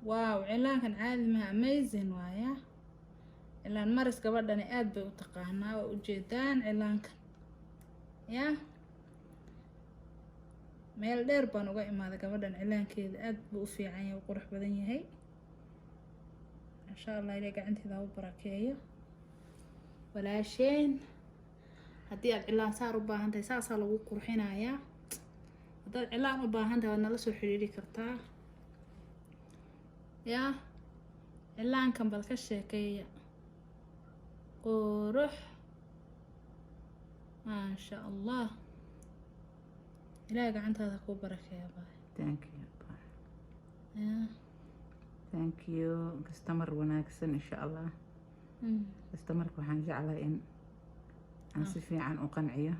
واو علان كان عادي ما amazing وايا علان مرس gabadhani aad bay u taqaanaa oo u jeedaan cilaanka ya meel dheer baan uga imaaday gabadhan cilaankeeda aad buu u fiican yahay qurux badan yahay insha Allah ilaa gacanteeda u barakeeyo walaasheen haddii aad cilaan saar u baahan tahay saasaa lagu qurxinayaa haddaad cilaan u baahan tahay waad nala soo xiriiri kartaa ya cilaankan bal ka sheekeeya qurux maasha Allah ilaa gacantaada ku barakeeyo thank you thank you customer wanaagsan insha Allah customerka waxaan jeclahay in aan si fiican u qanciyo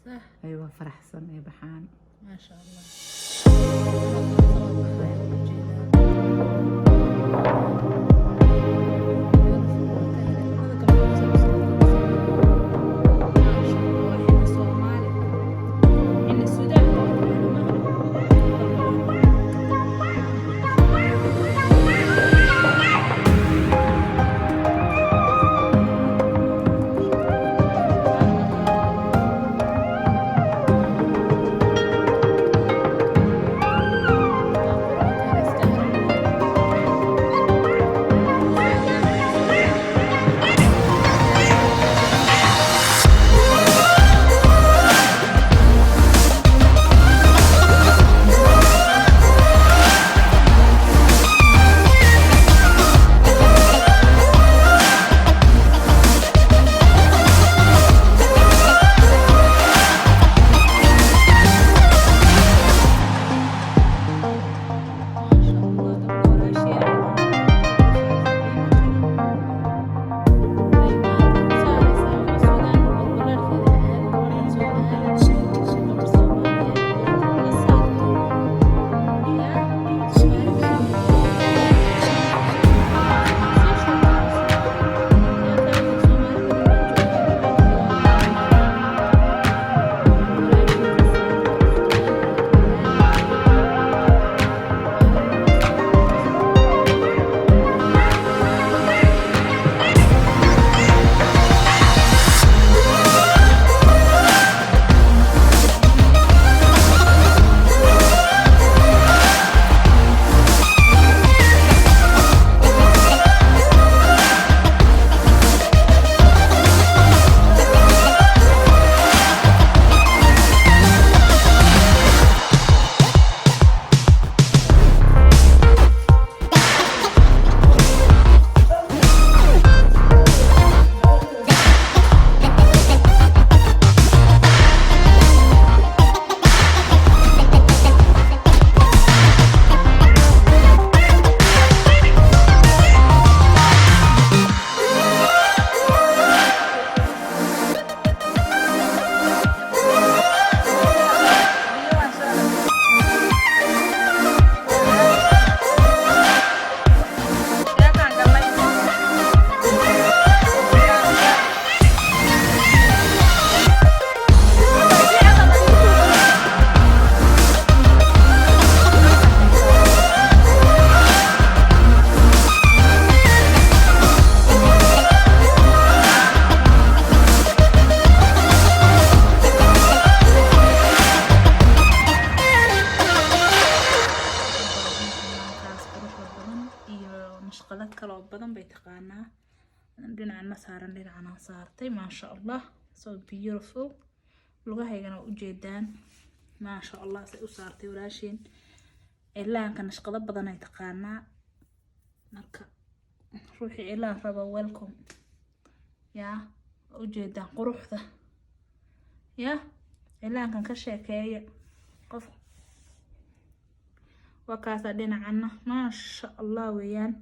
صح aywa faraxsan ee baxaan ما شاء الله dhinacan ma saaran dhinacan saartay ma sha Allah so beautiful lugahaygana u jeedaan ma sha Allah say u saartay walaashin ilaanka nashqada badan ay taqaanaa marka ruuxi ilaan raba welcome ya u jeedaan quruxda ya ilaankan ka sheekeeya qof wakaasa dhinacana ma sha Allah weeyaan